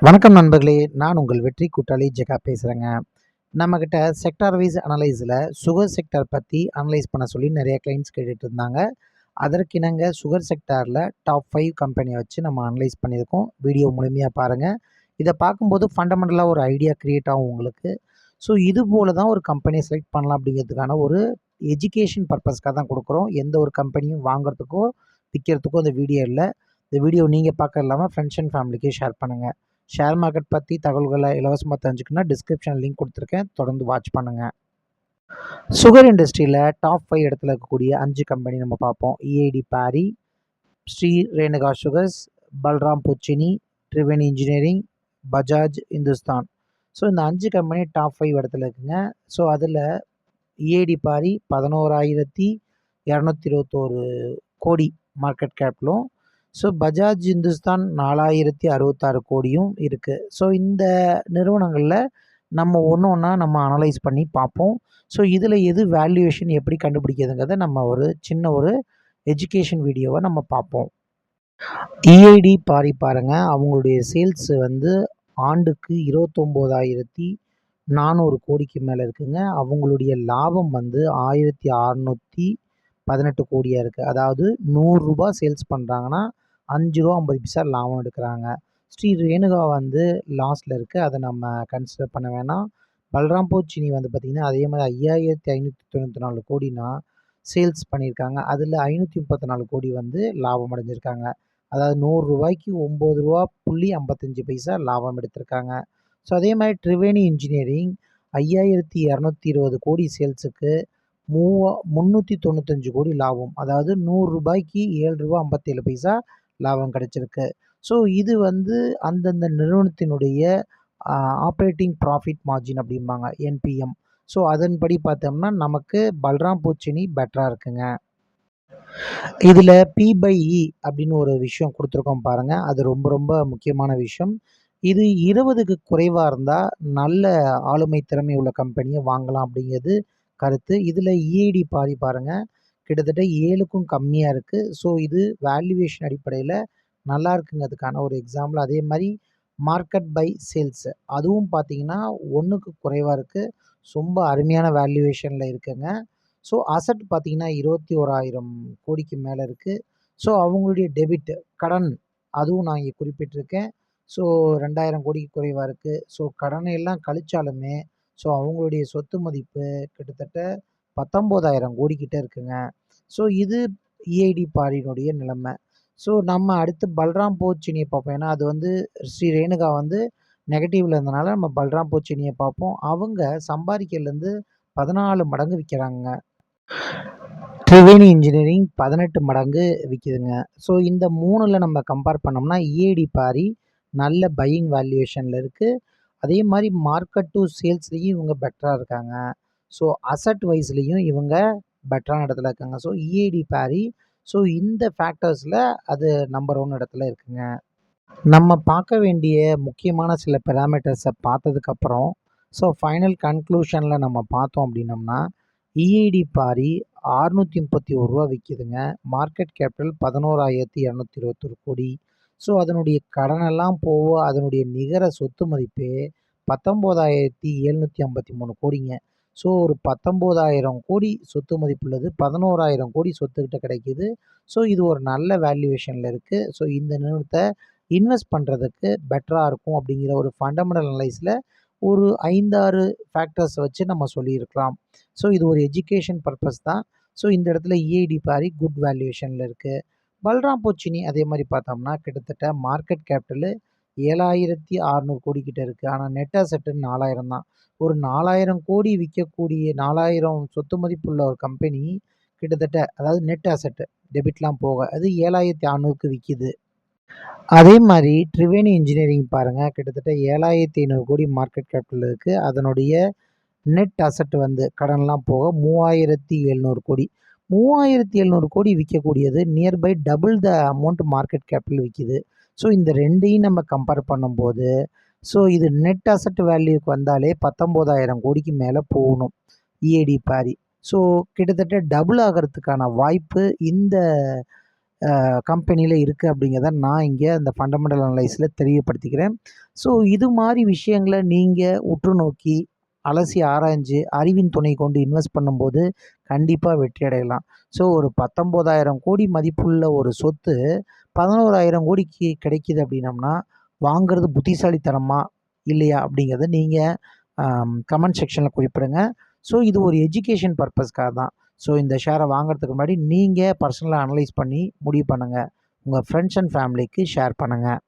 வணக்கம் நண்பர்களே! நான் உங்கள் வெற்றி கூட்டாளி ஜெகா பேசுறேங்க. நம்மகிட்ட செக்டார் வைஸ் அனலைஸ்ல சுகர் செக்டார் பத்தி அனலைஸ் பண்ண சொல்லி நெறைய கிளையண்ட்ஸ் கேட்டுட்டு இருந்தாங்க. அதற்கிணங்க சுகர் செக்டார்ல டாப் 5 கம்பெனிய வச்சு நம்ம அனலைஸ் பண்ணியிருக்கோம். வீடியோ முழுமையா பாருங்க. இத பார்க்கும்போது ஃபண்டமெண்டலா ஒரு ஐடியா கிரியேட் ஆகும் உங்களுக்கு. ஸோ இது போல தான் ஒரு கம்பெனிய செலக்ட் பண்ணலாம் அப்படிங்கிறதுக்கான ஒரு எஜுகேஷன் பர்ப்பஸ்க்காக தான் குடுக்குறோம். எந்த ஒரு கம்பெனியும் வாங்குறதுக்கோ, விக்கிறதுக்கோ இந்த வீடியோ இல்ல. இந்த வீடியோ நீங்க பார்க்க இல்லாம ஃப்ரெண்ட்ஸ் அண்ட் ஃபேமிலிக்கு ஷேர் பண்ணுங்க. ஷேர் மார்க்கெட் பத்தி தகவல்கள இலவசமா தெரிஞ்சுக்கணும்னா டிஸ்கிரிப்ஷன்ல லிங்க் குடுத்துருக்கேன். தொடர்ந்து வாட்ச் பண்ணுங்க. சுகர் இண்டஸ்ட்ரியில டாப் 5 இடத்துல இருக்கக்கூடிய 5 கம்பெனி நம்ம பார்ப்போம். EID Parry, Shri Renuka sugars, Balrampur Chini, Triveni engineering, Bajaj Hindusthan. So இந்த 5 கம்பெனி டாப் 5 இடத்துல இருக்குங்க. ஸோ அதுல EID Parry 11,221 கோடி மார்க்கெட் கேப்லும், ஸோ பஜாஜ் இந்துஸ்தான் 4,066 கோடியும் இருக்கு. ஸோ இந்த நிறுவனங்கள்ல நம்ம ஒண்ணா நம்ம அனலைஸ் பண்ணி பார்ப்போம். ஸோ இதுல எது வேல்யூவேஷன் எப்படி கண்டுபிடிக்கிறதுங்கிறத நம்ம ஒரு சின்ன ஒரு எஜுகேஷன் வீடியோவா நம்ம பார்ப்போம். EID Parry பாருங்க, அவங்களுடைய சேல்ஸ் வந்து ஆண்டுக்கு 29,400 கோடிக்கு மேல இருக்குங்க. அவங்களுடைய லாபம் வந்து 1,618 கோடியா இருக்கு. அதாவது ரூ. 100 சேல்ஸ் பண்றாங்கன்னா, ரூ. 5.50 லாபம் எடுக்குறாங்க. ஸ்ரீ ரேணுகா வந்து லாஸ்ல இருக்கு. அத நம்ம கன்சிடர் பண்ண வேணாம். பல்ராம் பூச்சினி வந்து பார்த்தீங்கன்னா, அதே மாரி 5,594 கோடினா சேல்ஸ் பண்ணியிருக்காங்க. அதுல 534 கோடி வந்து லாபம் அடைஞ்சிருக்காங்க. அதாவது ரூ. 100க்கு ரூ. 9.55 லாபம் எடுத்திருக்காங்க. ஸோ அதே மாரி ட்ரிவேணி இன்ஜினியரிங் 5,220 கோடி சேல்ஸுக்கு 395 கோடி லாபம். அதாவது ரூ. 100க்கு ரூ. 7.57 லாபம் கிடைச்சிருக்கு. ஸோ இது வந்து அந்தந்த நிறுவனத்தினுடைய அ ஆப்பரேட்டிங் ப்ராஃபிட் மார்ஜின் அப்படிம்பாங்க. NPM. ஸோ அதன்படி பார்த்தோம்னா, நமக்கு பல்ராம் பூச்சினி பெட்டரா இருக்குங்க. இதுல P/E அப்படின்னு ஒரு விஷயம் குடுத்துருக்கோம் பாருங்க. அது ரொம்ப ரொம்ப முக்கியமான விஷயம். இது 20க்கு குறைவா இருந்தா, நல்ல ஆளுமை திறமை உள்ள கம்பெனிய வாங்கலாம் அப்படிங்கிறது கருத்து. இதுல EID Parry பாருங்க, கிட்டத்தட்ட 7க்கும் கம்மியா இருக்கு. ஸோ இது வேல்யூவேஷன் அடிப்படையில நல்லா இருக்குங்கிறதுக்கான ஒரு எக்ஸாம்பிள். அதே மாரி மார்க்கெட் பை சேல்ஸ் அதுவும் பார்த்தீங்கன்னா, 1க்கு குறைவா இருக்கு. ரொம்ப அருமையான வேல்யூவேஷன்ல இருக்குங்க. ஸோ அசெட் பார்த்தீங்கன்னா, 21,000 கோடிக்கு மேல இருக்கு. ஸோ அவங்களுடைய டெபிட் கடன் அதுவும் நான் இங்க குறிப்பிட்டிருக்கேன். ஸோ 2,000 கோடிக்கு குறைவா இருக்கு. ஸோ கடனை எல்லாம் கழிச்சாலுமே, ஸோ அவங்களுடைய சொத்து மதிப்பு கிட்டத்தட்ட 19,000 கோடி கிட்ட இருக்குங்க. ஸோ இது EID Parryனுடைய நிலைமை. ஸோ நம்ம அடுத்து பல்ராம் போர்ச்சினிய பார்ப்போம். ஏன்னா அது வந்து ஸ்ரீ ரேணுகா வந்து நெகட்டிவ்ல இருந்தனால நம்ம பல்ராம் போர்ச்சினிய பார்ப்போம். அவங்க சம்பாரிக்கிறதுலேருந்து 14 மடங்கு விக்கிறாங்கங்க. ட்ரிவேணி இன்ஜினியரிங் 18 மடங்கு விக்குதுங்க. ஸோ இந்த 3ல நம்ம கம்பேர் பண்ணோம்னா, EID Parry நல்ல பையிங் வேல்யூவேஷன்ல இருக்கு. அதே மாரி மார்க்கெட் டூ சேல்ஸ்லயும் இவங்க பெட்டரா இருக்காங்க. ஸோ அசெட் வைஸ்லயும் இவங்க பெட்டரான இடத்துல இருக்காங்க. ஸோ EID Parry ஸோ இந்த ஃபேக்டர்ஸ்ல அது நம்பர் 1 இடத்துல இருக்குங்க. நம்ம பார்க்க வேண்டிய முக்கியமான சில பாராமீட்டர்ஸ பார்த்ததுக்கப்புறம், ஸோ ஃபைனல் கன்க்ளூஷன்ல நம்ம பார்த்தோம் அப்படின்னம்னா, EID Parry ரூ. 631 விக்குதுங்க. மார்க்கெட் கேப்பிட்டல் 11,221 கோடி. ஸோ அதனுடைய கடனெல்லாம் போக அதனுடைய நிகர சொத்து மதிப்பே 19,753 கோடிங்க. ஸோ ஒரு 19,000 கோடி சொத்து மதிப்புள்ளது. 11,000 கோடி சொத்துக்கிட்ட கிடைக்குது. ஸோ இது ஒரு நல்ல வேல்யூவேஷன்ல இருக்கு. ஸோ இந்த நிறுவனத்த இன்வெஸ்ட் பண்றதுக்கு பெட்டரா இருக்கும் அப்படிங்கிற ஒரு ஃபண்டமெண்டல் அனலைஸ்ல ஒரு 5, 6 ஃபேக்டர்ஸ் வச்சு நம்ம சொல்லியிருக்கலாம். ஸோ இது ஒரு எஜுகேஷன் பர்ப்பஸ் தான். ஸோ இந்த இடத்துல EID Parry குட் வேல்யூவேஷன்ல இருக்கு. பல்ராம் போர்ச்சினி அதே மாரி பார்த்தோம்னா, கிட்டத்தட்ட மார்க்கெட் கேப்பிட்டலு 7,600 கோடி கிட்ட இருக்கு. ஆனா நெட் அசெட் 4,000 தான். ஒரு 4,000 கோடி விக்கக்கூடிய 4,000 சொத்து மதிப்புள்ள ஒரு கம்பெனி கிட்டத்தட்ட அதாவது நெட் அசெட் டெபிட்லாம் போக அது 7,600க்கு விக்கிது. அதே மாரி ட்ரிவேணி இன்ஜினியரிங் பாருங்க, கிட்டத்தட்ட 7,500 கோடி மார்க்கெட் கேப்பிட்டல் இருக்கு. அதனுடைய நெட் அசெட் வந்து கடன்லாம் போக 3,700 கோடி. 3,700 கோடி விக்கக்கூடியது near by double the amount market capital விக்கிது. ஸோ இந்த 2யும் நம்ம கம்பேர் பண்ணும்போது, ஸோ இது நெட் அசெட் வேல்யூக்கு வந்தாலே 19,000 கோடிக்கு மேல போகணும். EID Parry. ஸோ கிட்டத்தட்ட டபுள் ஆகறதுக்கான வாய்ப்பு இந்த கம்பெனியில் இருக்குது அப்படிங்கிறத நான் இங்கே அந்த ஃபண்டமெண்டல் அனலைஸில் தெரியப்படுத்திக்கிறேன். ஸோ இது மாதிரி விஷயங்கள நீங்கள் உற்று நோக்கி அலசி ஆராய்ஞ்சு அறிவின் துணை கொண்டு இன்வெஸ்ட் பண்ணும்போது கண்டிப்பாக வெற்றி அடையலாம். ஸோ ஒரு 19,000 கோடி மதிப்புள்ள ஒரு சொத்து 11,000 கோடிக்கு கிடைக்குது அப்படின்னம்னா வாங்குறது புத்திசாலித்தனமா இல்லையா அப்படிங்கிறத நீங்கள் கமெண்ட் செக்ஷனில் குறிப்பிடுங்க. ஸோ இது ஒரு எஜுகேஷன் பர்பஸ்க்காக தான். ஸோ இந்த ஷேரை வாங்குறதுக்கு முன்னாடி நீங்கள் பர்சனலாக அனலைஸ் பண்ணி முடிவு பண்ணுங்கள். உங்கள் ஃப்ரெண்ட்ஸ் அண்ட் ஃபேமிலிக்கு ஷேர் பண்ணுங்கள்.